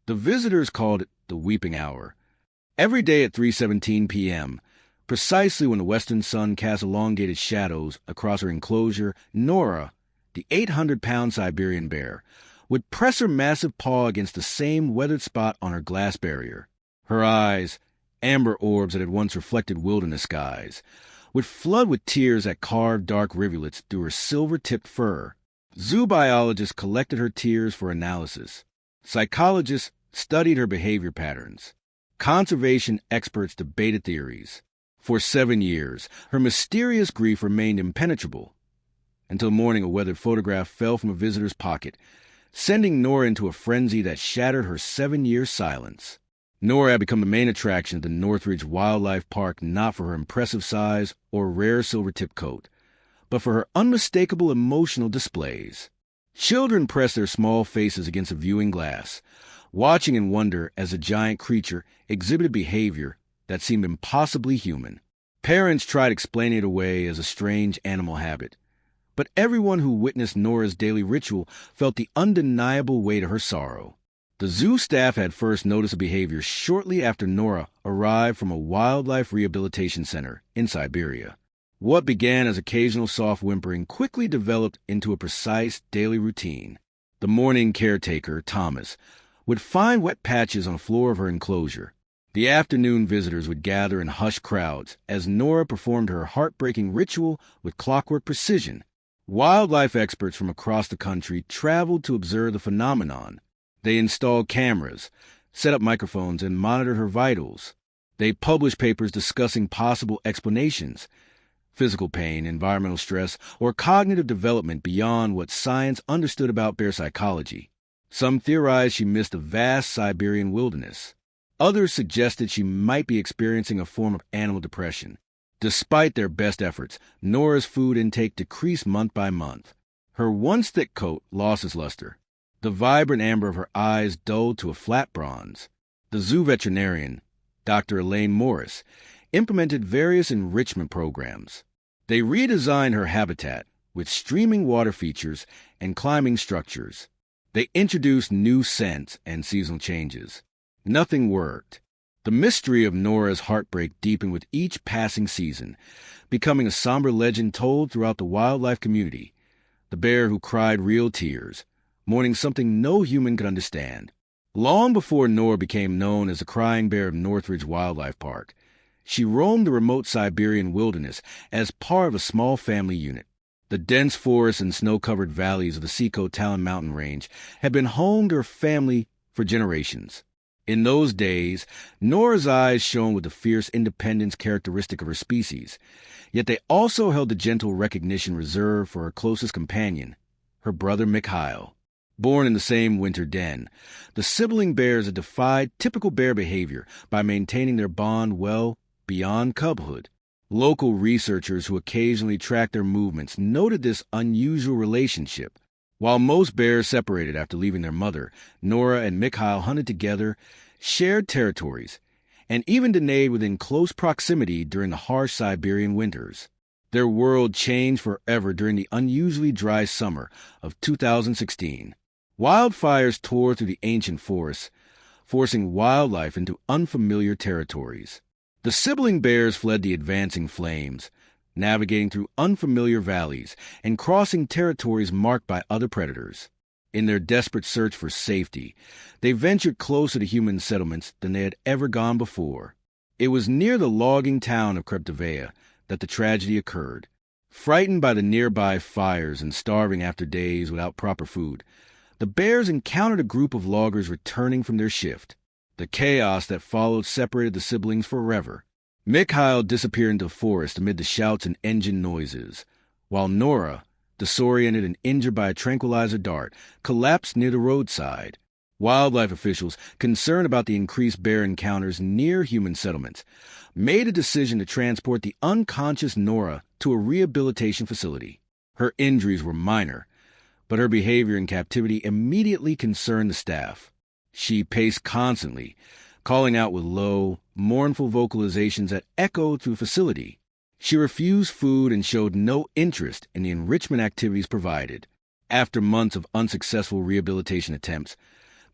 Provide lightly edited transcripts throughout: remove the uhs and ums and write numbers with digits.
The visitors called it the weeping hour. Every day at 3:17 p.m., precisely when the western sun cast elongated shadows across her enclosure, Nora, the 800-pound Siberian bear, would press her massive paw against the same weathered spot on her glass barrier. Her eyes, amber orbs that had once reflected wilderness skies, would flood with tears that carved dark rivulets through her silver-tipped fur. Zoo biologists collected her tears for analysis. Psychologists studied her behavior patterns. Conservation experts debated theories. For 7 years, her mysterious grief remained impenetrable, until morning a weathered photograph fell from a visitor's pocket, sending Nora into a frenzy that shattered her 7-year silence. Nora had become the main attraction of the Northridge Wildlife Park, not for her impressive size or rare silver-tip coat, but for her unmistakable emotional displays. Children pressed their small faces against a viewing glass, watching in wonder as the giant creature exhibited behavior that seemed impossibly human. Parents tried explaining it away as a strange animal habit, but everyone who witnessed Nora's daily ritual felt the undeniable weight of her sorrow. The zoo staff had first noticed the behavior shortly after Nora arrived from a wildlife rehabilitation center in Siberia. What began as occasional soft whimpering quickly developed into a precise daily routine. The morning caretaker, Thomas, would find wet patches on the floor of her enclosure. The afternoon visitors would gather in hushed crowds as Nora performed her heartbreaking ritual with clockwork precision. Wildlife experts from across the country traveled to observe the phenomenon. They installed cameras, set up microphones, and monitored her vitals. They published papers discussing possible explanations: physical pain, environmental stress, or cognitive development beyond what science understood about bear psychology. Some theorized she missed the vast Siberian wilderness. Others suggested she might be experiencing a form of animal depression. Despite their best efforts, Nora's food intake decreased month by month. Her once thick coat lost its luster. The vibrant amber of her eyes dulled to a flat bronze. The zoo veterinarian, Dr. Elaine Morris, implemented various enrichment programs. They redesigned her habitat with streaming water features and climbing structures. They introduced new scents and seasonal changes. Nothing worked. The mystery of Nora's heartbreak deepened with each passing season, becoming a somber legend told throughout the wildlife community. The bear who cried real tears, mourning something no human could understand. Long before Nora became known as the crying bear of Northridge Wildlife Park, she roamed the remote Siberian wilderness as part of a small family unit. The dense forests and snow-covered valleys of the Seco-Talon mountain range had been home to her family for generations. In those days, Nora's eyes shone with the fierce independence characteristic of her species, yet they also held the gentle recognition reserved for her closest companion, her brother Mikhail. Born in the same winter den, the sibling bears had defied typical bear behavior by maintaining their bond well beyond cubhood. Local researchers who occasionally tracked their movements noted this unusual relationship. While most bears separated after leaving their mother, Nora and Mikhail hunted together, shared territories, and even denayed within close proximity during the harsh Siberian winters. Their world changed forever during the unusually dry summer of 2016. Wildfires tore through the ancient forests, forcing wildlife into unfamiliar territories. The sibling bears fled the advancing flames, navigating through unfamiliar valleys and crossing territories marked by other predators. In their desperate search for safety, they ventured closer to human settlements than they had ever gone before. It was near the logging town of Kreptovaya that the tragedy occurred. Frightened by the nearby fires and starving after days without proper food, the bears encountered a group of loggers returning from their shift. The chaos that followed separated the siblings forever. Mikhail disappeared into the forest amid the shouts and engine noises, while Nora, disoriented and injured by a tranquilizer dart, collapsed near the roadside. Wildlife officials, concerned about the increased bear encounters near human settlements, made a decision to transport the unconscious Nora to a rehabilitation facility. Her injuries were minor, but her behavior in captivity immediately concerned the staff. She paced constantly, calling out with low, mournful vocalizations that echoed through the facility. She refused food and showed no interest in the enrichment activities provided. After months of unsuccessful rehabilitation attempts,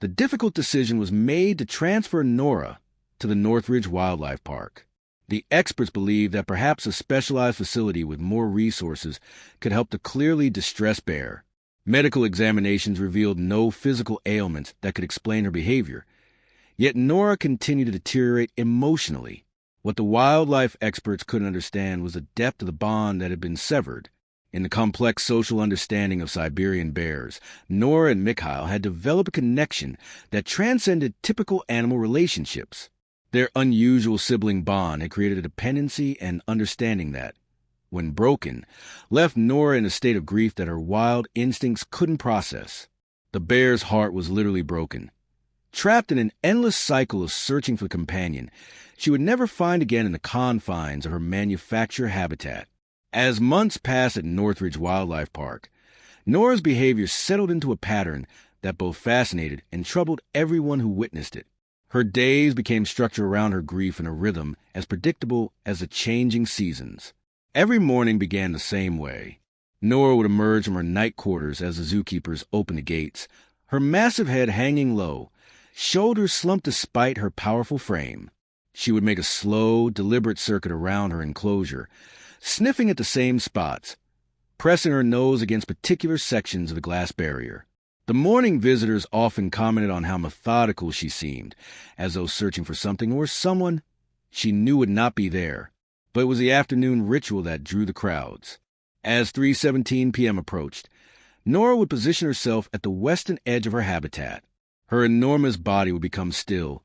The difficult decision was made to transfer Nora to the Northridge Wildlife Park. The experts believed that perhaps a specialized facility with more resources could help the clearly distressed bear. Medical examinations revealed no physical ailments that could explain her behavior. Yet Nora continued to deteriorate emotionally. What the wildlife experts couldn't understand was the depth of the bond that had been severed. In the complex social understanding of Siberian bears, Nora and Mikhail had developed a connection that transcended typical animal relationships. Their unusual sibling bond had created a dependency and understanding that, when broken, left Nora in a state of grief that her wild instincts couldn't process. The bear's heart was literally broken. Trapped in an endless cycle of searching for a companion she would never find again in the confines of her manufactured habitat. As months passed at Northridge Wildlife Park, Nora's behavior settled into a pattern that both fascinated and troubled everyone who witnessed it. Her days became structured around her grief in a rhythm as predictable as the changing seasons. Every morning began the same way. Nora would emerge from her night quarters as the zookeepers opened the gates, her massive head hanging low, shoulders slumped despite her powerful frame. She would make a slow, deliberate circuit around her enclosure, sniffing at the same spots, pressing her nose against particular sections of the glass barrier. The morning visitors often commented on how methodical she seemed, as though searching for something or someone she knew would not be there. But it was the afternoon ritual that drew the crowds. As 3:17 p.m. approached, Nora would position herself at the western edge of her habitat. Her enormous body would become still,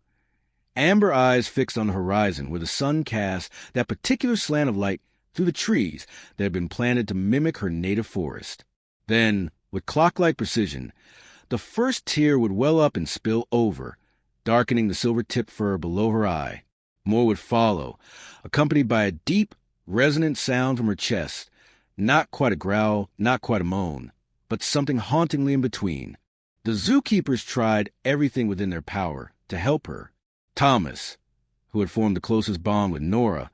amber eyes fixed on the horizon where the sun cast that particular slant of light through the trees that had been planted to mimic her native forest. Then, with clock-like precision, the first tear would well up and spill over, darkening the silver-tipped fur below her eye. More would follow, accompanied by a deep, resonant sound from her chest, not quite a growl, not quite a moan, but something hauntingly in between. The zookeepers tried everything within their power to help her. Thomas, who had formed the closest bond with Nora,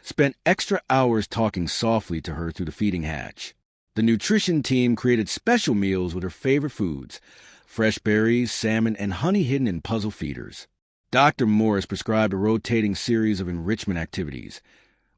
spent extra hours talking softly to her through the feeding hatch. The nutrition team created special meals with her favorite foods, fresh berries, salmon, and honey hidden in puzzle feeders. Dr. Morris prescribed a rotating series of enrichment activities,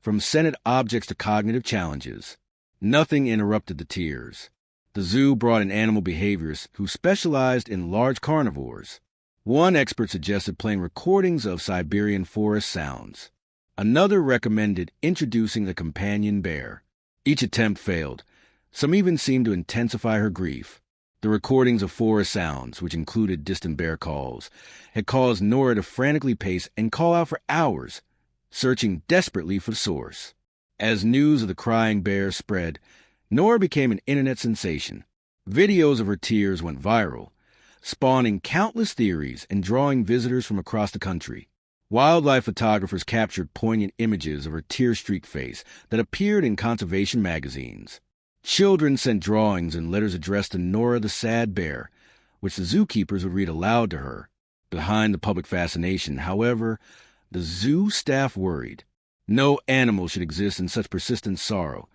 from scented objects to cognitive challenges. Nothing interrupted the tears. The zoo brought in animal behaviorists who specialized in large carnivores. One expert suggested playing recordings of Siberian forest sounds. Another recommended introducing the companion bear. Each attempt failed. Some even seemed to intensify her grief. The recordings of forest sounds, which included distant bear calls, had caused Nora to frantically pace and call out for hours, searching desperately for the source. As news of the crying bear spread, Nora became an internet sensation. Videos of her tears went viral, spawning countless theories and drawing visitors from across the country. Wildlife photographers captured poignant images of her tear-streaked face that appeared in conservation magazines. Children sent drawings and letters addressed to Nora the sad bear, which the zookeepers would read aloud to her. Behind the public fascination, however, the zoo staff worried. No animal should exist in such persistent sorrow,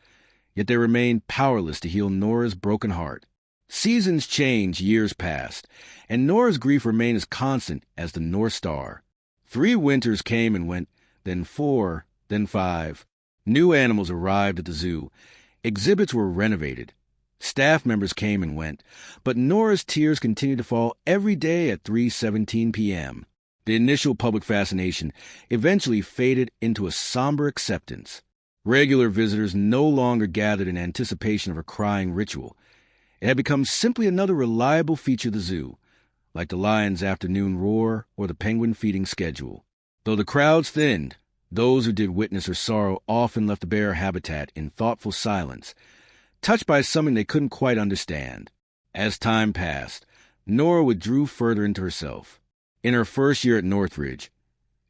yet they remained powerless to heal Nora's broken heart. Seasons changed, years passed, and Nora's grief remained as constant as the North Star. 3 winters came and went, then 4, then 5. New animals arrived at the zoo. Exhibits were renovated. Staff members came and went, but Nora's tears continued to fall every day at 3:17 p.m. The initial public fascination eventually faded into a somber acceptance. Regular visitors no longer gathered in anticipation of her crying ritual. It had become simply another reliable feature of the zoo, like the lion's afternoon roar or the penguin feeding schedule. Though the crowds thinned, those who did witness her sorrow often left the bear habitat in thoughtful silence, touched by something they couldn't quite understand. As time passed, Nora withdrew further into herself. In her first year at Northridge,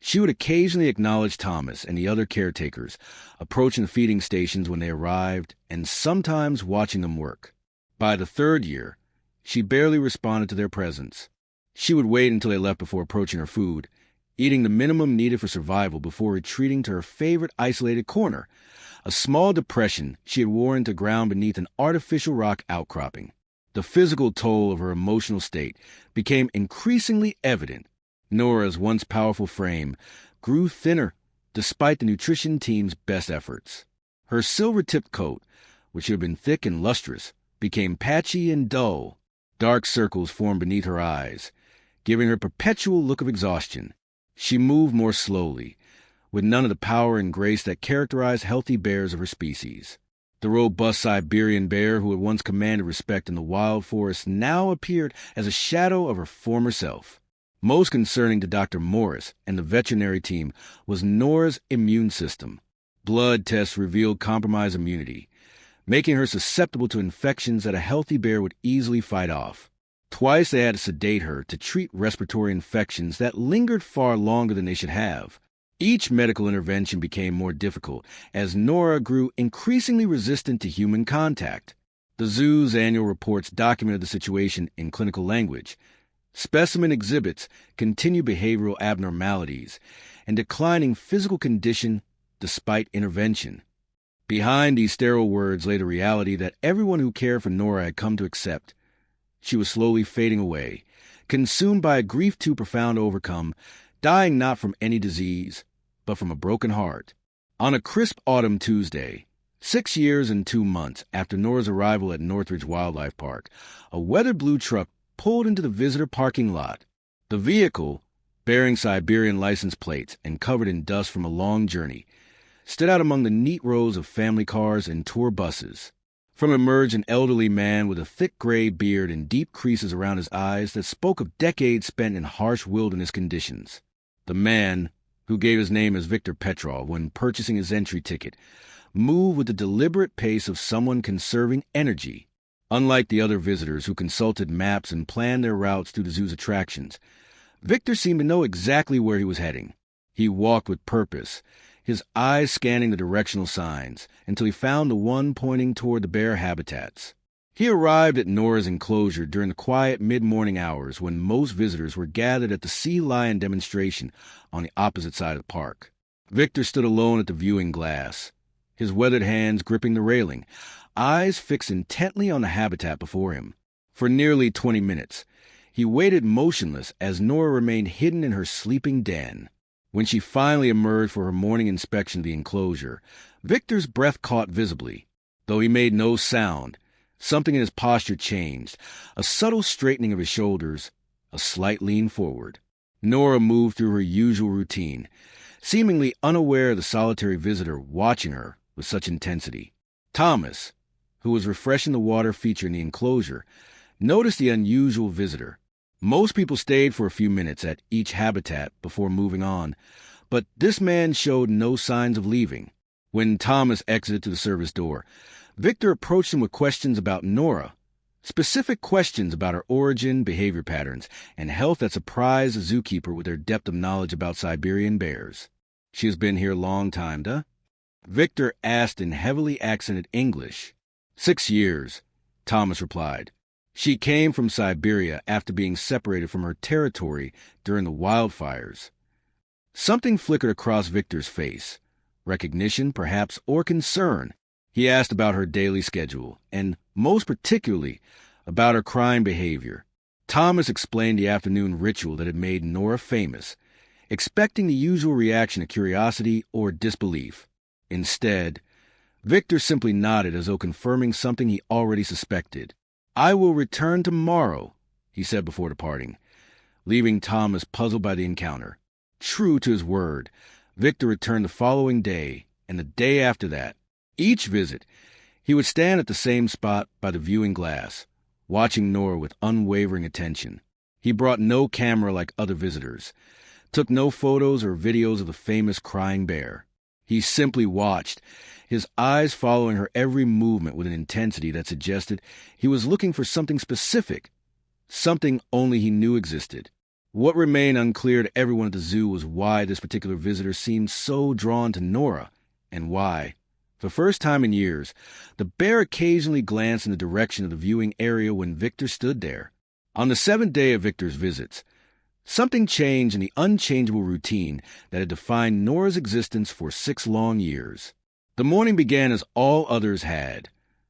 she would occasionally acknowledge Thomas and the other caretakers, approaching the feeding stations when they arrived and sometimes watching them work. By the 3rd year, she barely responded to their presence. She would wait until they left before approaching her food, eating the minimum needed for survival before retreating to her favorite isolated corner, a small depression she had worn into ground beneath an artificial rock outcropping. The physical toll of her emotional state became increasingly evident. Nora's once powerful frame grew thinner despite the nutrition team's best efforts. Her silver-tipped coat, which had been thick and lustrous, became patchy and dull. Dark circles formed beneath her eyes, giving her a perpetual look of exhaustion. She moved more slowly, with none of the power and grace that characterized healthy bears of her species. The robust Siberian bear who had once commanded respect in the wild forest now appeared as a shadow of her former self. Most concerning to Dr. Morris and the veterinary team was Nora's immune system. Blood tests revealed compromised immunity, making her susceptible to infections that a healthy bear would easily fight off. Twice they had to sedate her to treat respiratory infections that lingered far longer than they should have. Each medical intervention became more difficult as Nora grew increasingly resistant to human contact. The zoo's annual reports documented the situation in clinical language. Specimen exhibits continued behavioral abnormalities and declining physical condition despite intervention. Behind these sterile words lay the reality that everyone who cared for Nora had come to accept. She was slowly fading away, consumed by a grief too profound to overcome, dying not from any disease, but from a broken heart. On a crisp autumn Tuesday, 6 years and 2 months after Nora's arrival at Northridge Wildlife Park, a weathered blue truck pulled into the visitor parking lot. The vehicle, bearing Siberian license plates and covered in dust from a long journey, stood out among the neat rows of family cars and tour buses. From it emerged an elderly man with a thick gray beard and deep creases around his eyes that spoke of decades spent in harsh wilderness conditions. The man, who gave his name as Victor Petrov when purchasing his entry ticket, moved with the deliberate pace of someone conserving energy. Unlike the other visitors who consulted maps and planned their routes through the zoo's attractions, Victor seemed to know exactly where he was heading. He walked with purpose, his eyes scanning the directional signs, until he found the one pointing toward the bear habitats. He arrived at Nora's enclosure during the quiet mid-morning hours when most visitors were gathered at the sea lion demonstration on the opposite side of the park. Victor stood alone at the viewing glass, his weathered hands gripping the railing, eyes fixed intently on the habitat before him. For nearly 20 minutes, he waited motionless as Nora remained hidden in her sleeping den. When she finally emerged for her morning inspection of the enclosure, Victor's breath caught visibly. Though he made no sound, something in his posture changed, a subtle straightening of his shoulders, a slight lean forward. Nora moved through her usual routine, seemingly unaware of the solitary visitor watching her with such intensity. Thomas, who was refreshing the water feature in the enclosure, noticed the unusual visitor. Most people stayed for a few minutes at each habitat before moving on, but this man showed no signs of leaving. When Thomas exited to the service door, Victor approached him with questions about Nora, specific questions about her origin, behavior patterns, and health that surprised the zookeeper with her depth of knowledge about Siberian bears. "She has been here a long time, duh?" Victor asked in heavily accented English. 6 years, Thomas replied. She came from Siberia after being separated from her territory during the wildfires. Something flickered across Victor's face. Recognition, perhaps, or concern. He asked about her daily schedule, and most particularly about her crying behavior. Thomas explained the afternoon ritual that had made Nora famous, expecting the usual reaction of curiosity or disbelief. Instead, Victor simply nodded as though confirming something he already suspected. "I will return tomorrow," he said before departing, leaving Thomas puzzled by the encounter. True to his word, Victor returned the following day and the day after that. Each visit, he would stand at the same spot by the viewing glass, watching Nora with unwavering attention. He brought no camera like other visitors, took no photos or videos of the famous crying bear. He simply watched, his eyes following her every movement with an intensity that suggested he was looking for something specific, something only he knew existed. What remained unclear to everyone at the zoo was why this particular visitor seemed so drawn to Nora, and why. For the first time in years, the bear occasionally glanced in the direction of the viewing area when Victor stood there. On the 7th day of Victor's visits, something changed in the unchangeable routine that had defined Nora's existence for 6 long years. The morning began as all others had,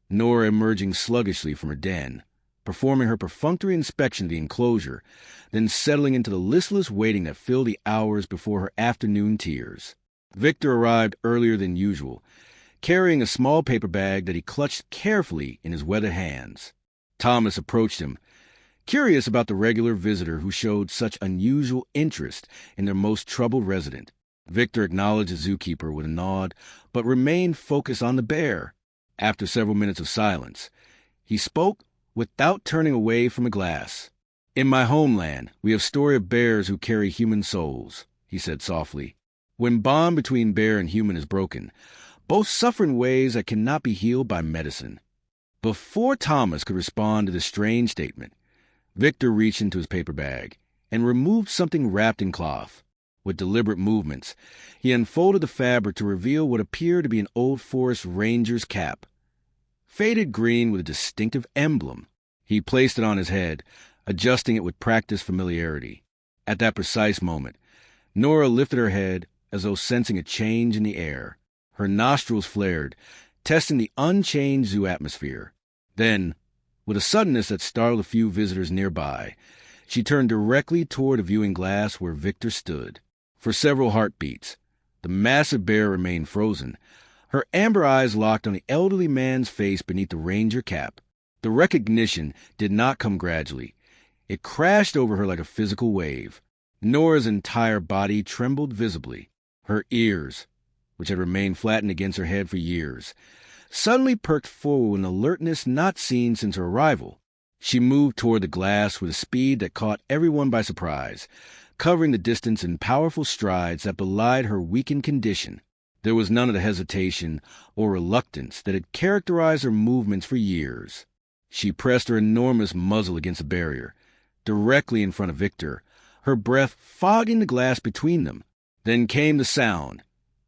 Nora emerging sluggishly from her den, performing her perfunctory inspection of the enclosure, then settling into the listless waiting that filled the hours before her afternoon tears. Victor arrived earlier than usual, carrying a small paper bag that he clutched carefully in his weathered hands. Thomas approached him, curious about the regular visitor who showed such unusual interest in their most troubled resident. Victor acknowledged the zookeeper with a nod, but remained focused on the bear. After several minutes of silence, he spoke without turning away from the glass. "In my homeland, we have story of bears who carry human souls," he said softly. "When bond between bear and human is broken, both suffer in ways that cannot be healed by medicine." Before Thomas could respond to this strange statement, Victor reached into his paper bag and removed something wrapped in cloth. With deliberate movements, he unfolded the fabric to reveal what appeared to be an old forest ranger's cap, faded green with a distinctive emblem. He placed it on his head, adjusting it with practiced familiarity. At that precise moment, Nora lifted her head as though sensing a change in the air. Her nostrils flared, testing the unchanged zoo atmosphere. Then, with a suddenness that startled a few visitors nearby, she turned directly toward a viewing glass where Victor stood. For several heartbeats, the massive bear remained frozen, her amber eyes locked on the elderly man's face beneath the ranger cap. The recognition did not come gradually. It crashed over her like a physical wave. Nora's entire body trembled visibly. Her ears, which had remained flattened against her head for years, suddenly perked forward with an alertness not seen since her arrival. She moved toward the glass with a speed that caught everyone by surprise, covering the distance in powerful strides that belied her weakened condition. There was none of the hesitation or reluctance that had characterized her movements for years. She pressed her enormous muzzle against the barrier, directly in front of Victor, her breath fogging the glass between them. Then came the sound,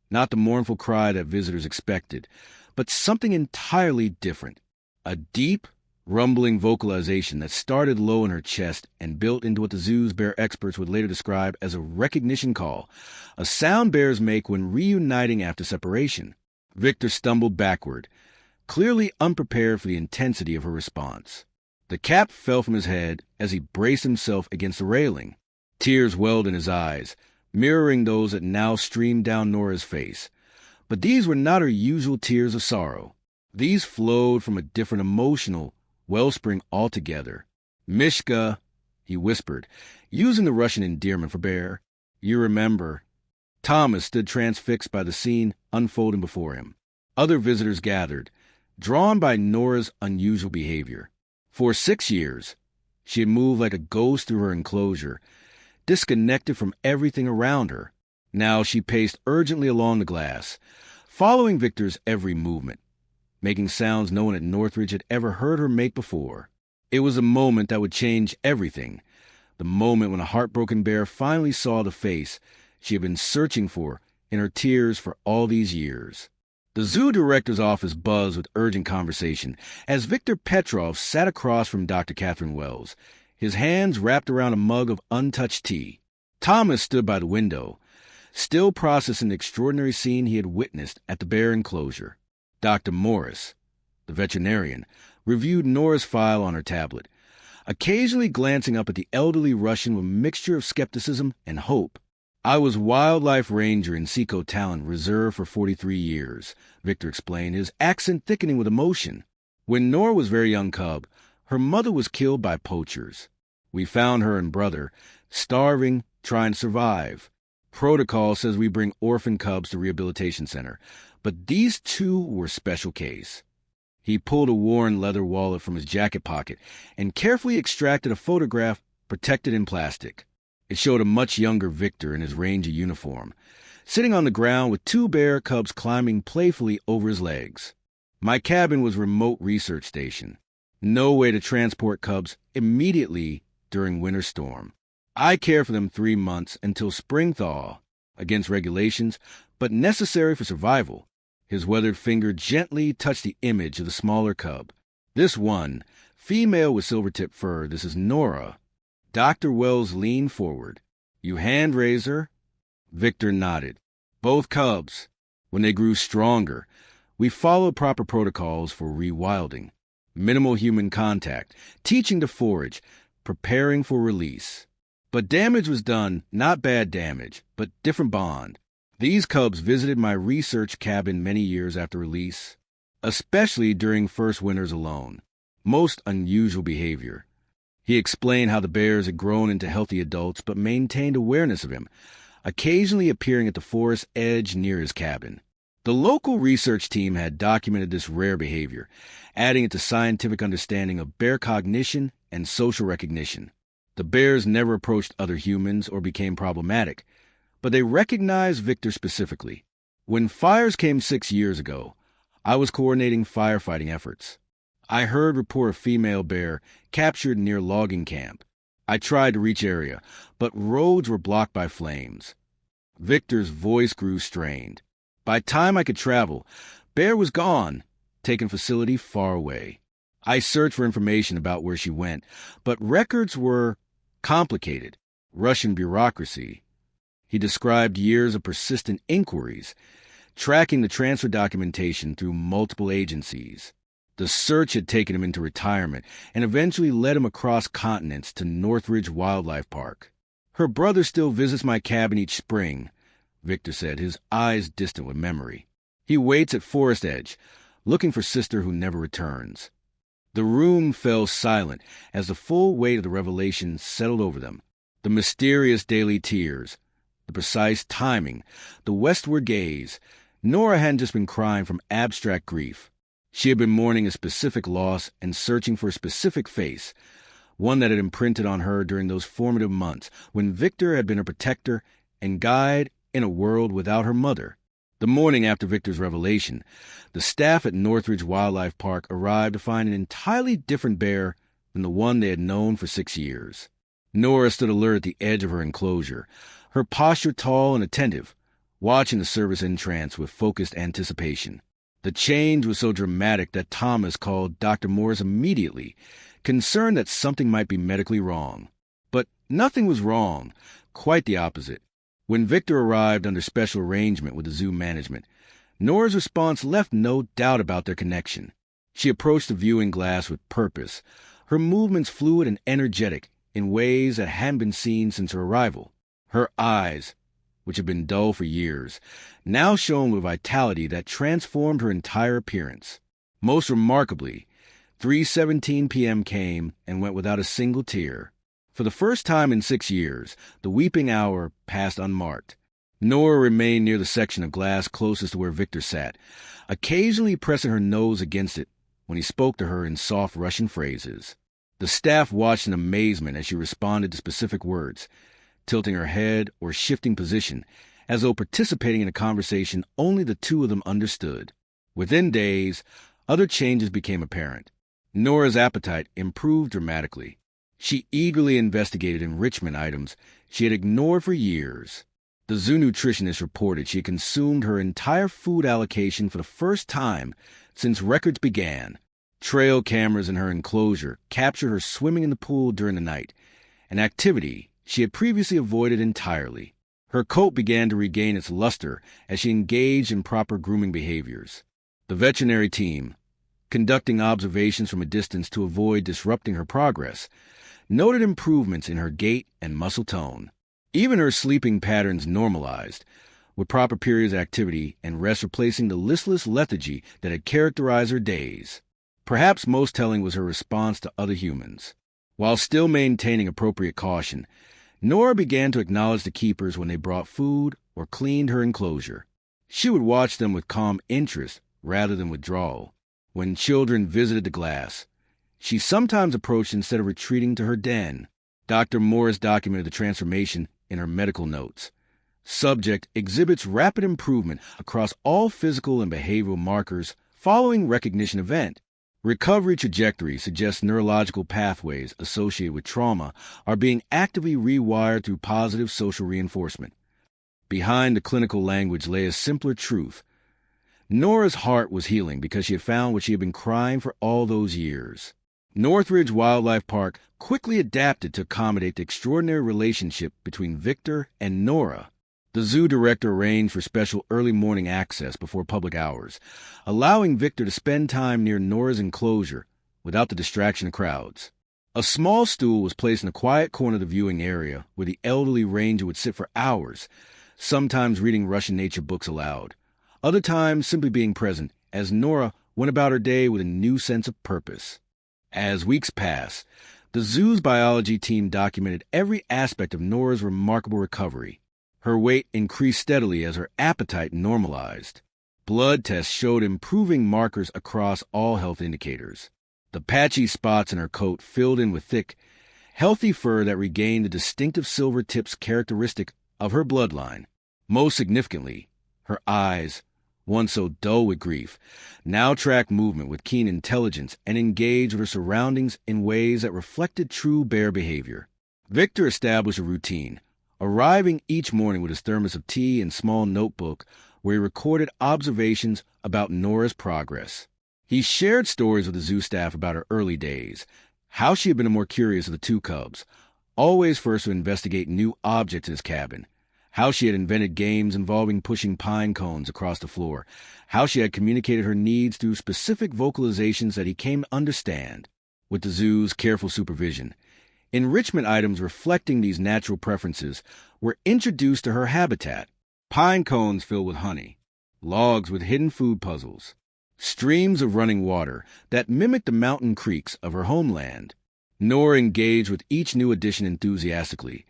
not the mournful cry that visitors expected, but something entirely different. A deep, rumbling vocalization that started low in her chest and built into what the zoo's bear experts would later describe as a recognition call, a sound bears make when reuniting after separation. Victor stumbled backward, clearly unprepared for the intensity of her response. The cap fell from his head as he braced himself against the railing. Tears welled in his eyes, mirroring those that now streamed down Nora's face. But these were not her usual tears of sorrow. These flowed from a different emotional wellspring altogether. "Mishka," he whispered, using the Russian endearment for bear. "You remember." Thomas stood transfixed by the scene unfolding before him. Other visitors gathered, drawn by Nora's unusual behavior. For 6 years, she had moved like a ghost through her enclosure, disconnected from everything around her. Now she paced urgently along the glass, following Victor's every movement, making sounds no one at Northridge had ever heard her make before. It was a moment that would change everything, the moment when a heartbroken bear finally saw the face she had been searching for in her tears for all these years. The zoo director's office buzzed with urgent conversation as Victor Petrov sat across from Dr. Catherine Wells, his hands wrapped around a mug of untouched tea. Thomas stood by the window, still processing the extraordinary scene he had witnessed at the bear enclosure. Dr. Morris, the veterinarian, reviewed Nora's file on her tablet, occasionally glancing up at the elderly Russian with a mixture of skepticism and hope. "I was wildlife ranger in Seco Talon Reserve for 43 years, Victor explained, his accent thickening with emotion. "When Nora was a very young cub, her mother was killed by poachers. We found her and brother, starving, trying to survive. Protocol says we bring orphan cubs to rehabilitation center, but these two were special case." He pulled a worn leather wallet from his jacket pocket and carefully extracted a photograph protected in plastic. It showed a much younger Victor in his ranger uniform, sitting on the ground with 2 bear cubs climbing playfully over his legs. "My cabin was a remote research station. No way to transport cubs immediately during winter storm. I cared for them 3 months until spring thaw, against regulations, but necessary for survival." His weathered finger gently touched the image of the smaller cub. "This one, female with silver-tipped fur, this is Nora." Dr. Wells leaned forward. "You hand raise her?" Victor nodded. "Both cubs. When they grew stronger, we followed proper protocols for rewilding. minimal human contact, teaching to forage, preparing for release. But damage was done, not bad damage, but different bond. These cubs visited my research cabin many years after release, especially during first winters alone. Most unusual behavior. He explained how the bears had grown into healthy adults but maintained awareness of him, occasionally appearing at the forest edge near his cabin. The local research team had documented this rare behavior, adding it to scientific understanding of bear cognition and social recognition. The bears never approached other humans or became problematic, but they recognized Victor specifically. When fires came 6 years ago, I was coordinating firefighting efforts. I heard report of female bear captured near logging camp. I tried to reach area, but roads were blocked by flames. Victor's voice grew strained. By time I could travel, bear was gone, taken facility far away. I searched for information about where she went, but records were complicated. Russian bureaucracy. He described years of persistent inquiries, tracking the transfer documentation through multiple agencies. The search had taken him into retirement and eventually led him across continents to Northridge Wildlife Park. Her brother still visits my cabin each spring, Victor said, his eyes distant with memory. He waits at forest edge, looking for sister who never returns. The room fell silent as the full weight of the revelation settled over them. The mysterious daily tears, the precise timing, the westward gaze. Nora hadn't just been crying from abstract grief. She had been mourning a specific loss and searching for a specific face, one that had imprinted on her during those formative months when Victor had been her protector and guide in a world without her mother. The morning after Victor's revelation, the staff at Northridge Wildlife Park arrived to find an entirely different bear than the one they had known for 6 years. Nora stood alert at the edge of her enclosure, her posture tall and attentive, watching the service in trance with focused anticipation. The change was so dramatic that Thomas called Dr. Morris immediately, concerned that something might be medically wrong. But nothing was wrong, quite the opposite. When Victor arrived under special arrangement with the zoo management, Nora's response left no doubt about their connection. She approached the viewing glass with purpose, her movements fluid and energetic in ways that hadn't been seen since her arrival. Her eyes, which had been dull for years, now shone with vitality that transformed her entire appearance. Most remarkably, 3:17 p.m. came and went without a single tear. For the first time in 6 years, the weeping hour passed unmarked. Nora remained near the section of glass closest to where Victor sat, occasionally pressing her nose against it when he spoke to her in soft Russian phrases. The staff watched in amazement as she responded to specific words, tilting her head or shifting position, as though participating in a conversation only the two of them understood. Within days, other changes became apparent. Nora's appetite improved dramatically. She eagerly investigated enrichment items she had ignored for years. The zoo nutritionist reported she had consumed her entire food allocation for the first time since records began. Trail cameras in her enclosure captured her swimming in the pool during the night, an activity she had previously avoided entirely. Her coat began to regain its luster as she engaged in proper grooming behaviors. The veterinary team, conducting observations from a distance to avoid disrupting her progress, noted improvements in her gait and muscle tone. Even her sleeping patterns normalized, with proper periods of activity and rest replacing the listless lethargy that had characterized her days. Perhaps most telling was her response to other humans. While still maintaining appropriate caution, Nora began to acknowledge the keepers when they brought food or cleaned her enclosure. She would watch them with calm interest rather than withdrawal. When children visited the glass, she sometimes approached instead of retreating to her den. Dr. Morris documented the transformation in her medical notes. Subject exhibits rapid improvement across all physical and behavioral markers following recognition event. Recovery trajectory suggests neurological pathways associated with trauma are being actively rewired through positive social reinforcement. Behind the clinical language lay a simpler truth. Nora's heart was healing because she had found what she had been crying for all those years. Northridge Wildlife Park quickly adapted to accommodate the extraordinary relationship between Victor and Nora. The zoo director arranged for special early morning access before public hours, allowing Victor to spend time near Nora's enclosure without the distraction of crowds. A small stool was placed in a quiet corner of the viewing area where the elderly ranger would sit for hours, sometimes reading Russian nature books aloud, other times simply being present as Nora went about her day with a new sense of purpose. As weeks passed, the zoo's biology team documented every aspect of Nora's remarkable recovery. Her weight increased steadily as her appetite normalized. Blood tests showed improving markers across all health indicators. The patchy spots in her coat filled in with thick, healthy fur that regained the distinctive silver tips characteristic of her bloodline. Most significantly, her eyes, once so dull with grief, now tracked movement with keen intelligence and engaged with her surroundings in ways that reflected true bear behavior. Victor established a routine, arriving each morning with his thermos of tea and small notebook where he recorded observations about Nora's progress. He shared stories with the zoo staff about her early days, how she had been the more curious of the two cubs, always first to investigate new objects in his cabin, how she had invented games involving pushing pine cones across the floor, how she had communicated her needs through specific vocalizations that he came to understand. With the zoo's careful supervision, enrichment items reflecting these natural preferences were introduced to her habitat: pine cones filled with honey, logs with hidden food puzzles, streams of running water that mimicked the mountain creeks of her homeland. Nora engaged with each new addition enthusiastically,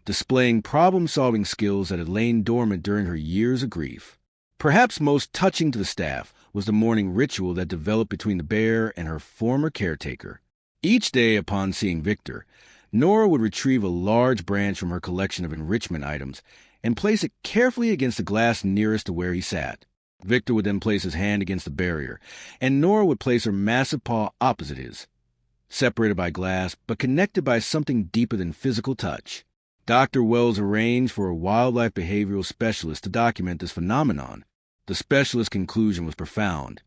displaying problem-solving skills that had lain dormant during her years of grief. Perhaps most touching to the staff was the morning ritual that developed between the bear and her former caretaker. Each day upon seeing Victor, Nora would retrieve a large branch from her collection of enrichment items and place it carefully against the glass nearest to where he sat. Victor would then place his hand against the barrier, and Nora would place her massive paw opposite his, separated by glass but connected by something deeper than physical touch. Dr. Wells arranged for a wildlife behavioral specialist to document this phenomenon. The specialist's conclusion was profound.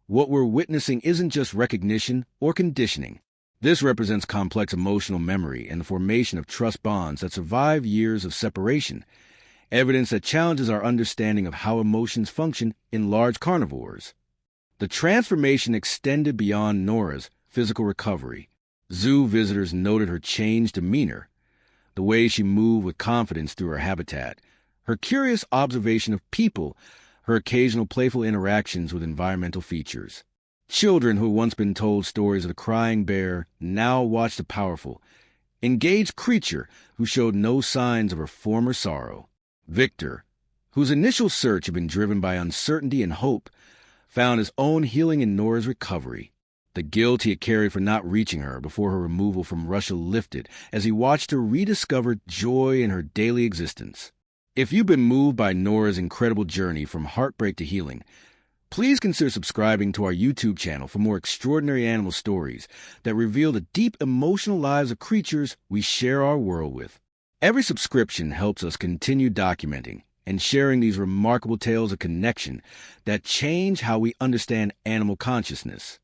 What we're witnessing isn't just recognition or conditioning. This represents complex emotional memory and the formation of trust bonds that survive years of separation, evidence that challenges our understanding of how emotions function in large carnivores. The transformation extended beyond Nora's physical recovery. Zoo visitors noted her changed demeanor, the way she moved with confidence through her habitat, her curious observation of people, her occasional playful interactions with environmental features. Children who had once been told stories of the crying bear now watched the powerful, engaged creature who showed no signs of her former sorrow. Victor, whose initial search had been driven by uncertainty and hope, found his own healing in Nora's recovery. The guilt he had carried for not reaching her before her removal from Russia lifted as he watched her rediscover joy in her daily existence. If you've been moved by Nora's incredible journey from heartbreak to healing, please consider subscribing to our YouTube channel for more extraordinary animal stories that reveal the deep emotional lives of creatures we share our world with. Every subscription helps us continue documenting and sharing these remarkable tales of connection that change how we understand animal consciousness.